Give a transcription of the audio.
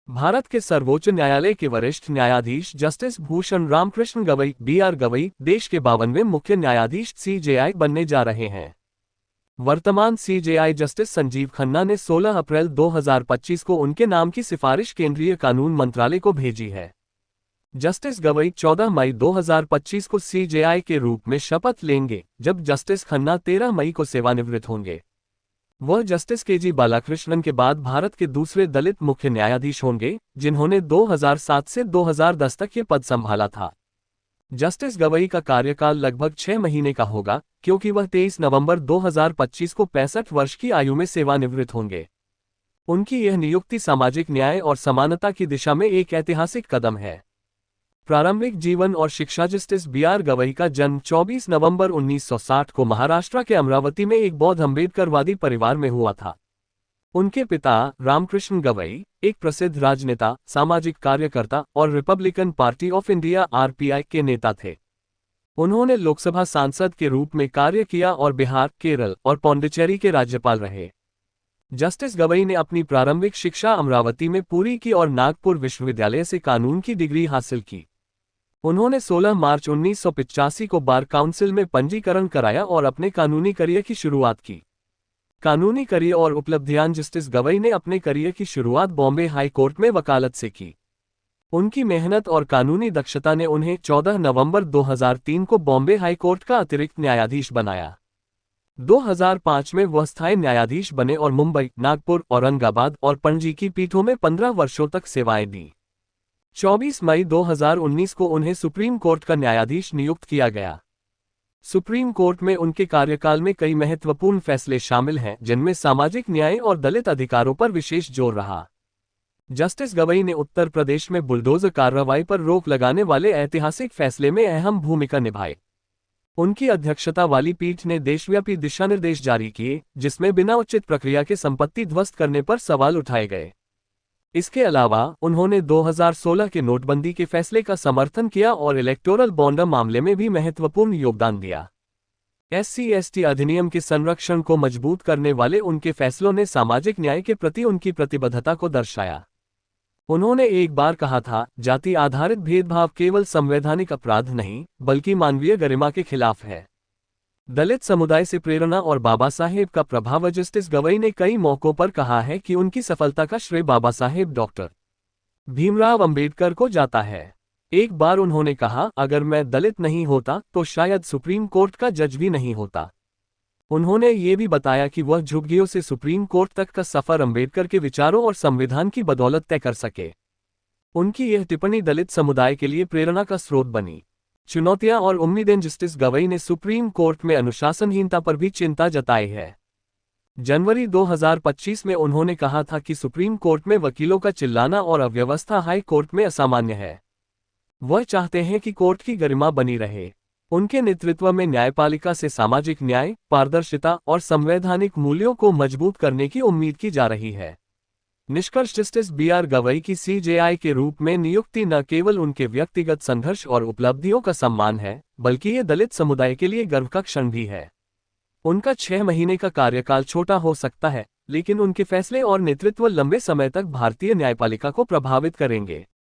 भारत के सर्वोच्च न्यायालय के वरिष्ठ न्यायाधीश जस्टिस भूषण रामकृष्ण गवई BR गवई देश के 52वें मुख्य न्यायाधीश CJI बनने जा रहे हैं। वर्तमान CJI जस्टिस संजीव खन्ना ने 16 अप्रैल 2025 को उनके नाम की सिफारिश केंद्रीय कानून मंत्रालय को भेजी है। जस्टिस गवई 14 मई 2025 को CJI के रूप में शपथ लेंगे, जब जस्टिस खन्ना 13 मई को सेवानिवृत्त होंगे। वह जस्टिस KG बालाकृष्णन के बाद भारत के दूसरे दलित मुख्य न्यायाधीश होंगे, जिन्होंने 2007 से 2010 तक ये पद संभाला था। जस्टिस गवई का कार्यकाल लगभग 6 महीने का होगा, क्योंकि वह 23 नवंबर 2025 को 65 वर्ष की आयु में सेवानिवृत्त होंगे। उनकी यह नियुक्ति सामाजिक न्याय और समानता की दिशा में एक ऐतिहासिक कदम है। प्रारंभिक जीवन और शिक्षा। जस्टिस BR गवई का जन्म 24 नवंबर 1960 को महाराष्ट्र के अमरावती में एक बौद्ध अम्बेडकरवादी परिवार में हुआ था। उनके पिता रामकृष्ण गवई एक प्रसिद्ध राजनेता, सामाजिक कार्यकर्ता और Republican party of India RPI के नेता थे। उन्होंने लोकसभा सांसद के रूप में कार्य किया और बिहार, केरल और पौंडीचेरी के राज्यपाल रहे। जस्टिस गवई ने अपनी प्रारंभिक शिक्षा अमरावती में पूरी की और नागपुर विश्वविद्यालय से कानून की डिग्री हासिल की। उन्होंने 16 मार्च 1985 को बार काउंसिल में पंजीकरण कराया और अपने कानूनी करियर की शुरुआत की। कानूनी करियर और उपलब्धियां। जस्टिस गवई ने अपने करियर की शुरुआत बॉम्बे हाई कोर्ट में वकालत से की। उनकी मेहनत और कानूनी दक्षता ने उन्हें 14 नवंबर 2003 को बॉम्बे हाई कोर्ट का अतिरिक्त न्यायाधीश बनाया। 2005 में वह स्थायी न्यायाधीश बने और मुंबई, नागपुर, औरंगाबाद और पणजी की पीठों में 15 वर्षों तक सेवाएं दी। 24 मई 2019 को उन्हें सुप्रीम कोर्ट का न्यायाधीश नियुक्त किया गया। सुप्रीम कोर्ट में उनके कार्यकाल में कई महत्वपूर्ण फैसले शामिल हैं, जिनमें सामाजिक न्याय और दलित अधिकारों पर विशेष जोर रहा। जस्टिस गवई ने उत्तर प्रदेश में बुलडोजर कार्रवाई पर रोक लगाने वाले ऐतिहासिक फैसले में अहम भूमिका निभाई। उनकी अध्यक्षता वाली पीठ ने देशव्यापी दिशानिर्देश जारी किए, जिसमें बिना उचित प्रक्रिया के संपत्ति ध्वस्त करने पर सवाल उठाए गए। इसके अलावा उन्होंने 2016 के नोटबंदी के फैसले का समर्थन किया और इलेक्टोरल बॉन्ड मामले में भी महत्वपूर्ण योगदान दिया। SC/ST अधिनियम के संरक्षण को मजबूत करने वाले उनके फैसलों ने सामाजिक न्याय के प्रति उनकी प्रतिबद्धता को दर्शाया। उन्होंने एक बार कहा था, जाति आधारित भेदभाव केवल संवैधानिक अपराध नहीं, बल्कि मानवीय गरिमा के खिलाफ है। दलित समुदाय से प्रेरणा और बाबा साहेब का प्रभाव। जस्टिस गवई ने कई मौकों पर कहा है कि उनकी सफलता का श्रेय बाबा साहेब डॉक्टर भीमराव अंबेडकर को जाता है। एक बार उन्होंने कहा, अगर मैं दलित नहीं होता तो शायद सुप्रीम कोर्ट का जज भी नहीं होता। उन्होंने ये भी बताया कि वह झुग्गियों से सुप्रीम कोर्ट तक का सफर अंबेडकर के विचारों और संविधान की बदौलत तय कर सके। उनकी यह टिप्पणी दलित समुदाय के लिए प्रेरणा का स्रोत बनी। चुनौतियां और उम्मीदें। जस्टिस गवई ने सुप्रीम कोर्ट में अनुशासनहीनता पर भी चिंता जताई है। जनवरी 2025 में उन्होंने कहा था कि सुप्रीम कोर्ट में वकीलों का चिल्लाना और अव्यवस्था हाई कोर्ट में असामान्य है। वह चाहते हैं कि कोर्ट की गरिमा बनी रहे। उनके नेतृत्व में न्यायपालिका से सामाजिक न्याय, पारदर्शिता और संवैधानिक मूल्यों को मजबूत करने की उम्मीद की जा रही है। निष्कर्ष। जस्टिस BR गवई की CJI के रूप में नियुक्ति न केवल उनके व्यक्तिगत संघर्ष और उपलब्धियों का सम्मान है, बल्कि ये दलित समुदाय के लिए गर्व का क्षण भी है। उनका 6 महीने का कार्यकाल छोटा हो सकता है, लेकिन उनके फैसले और नेतृत्व लंबे समय तक भारतीय न्यायपालिका को प्रभावित करेंगे।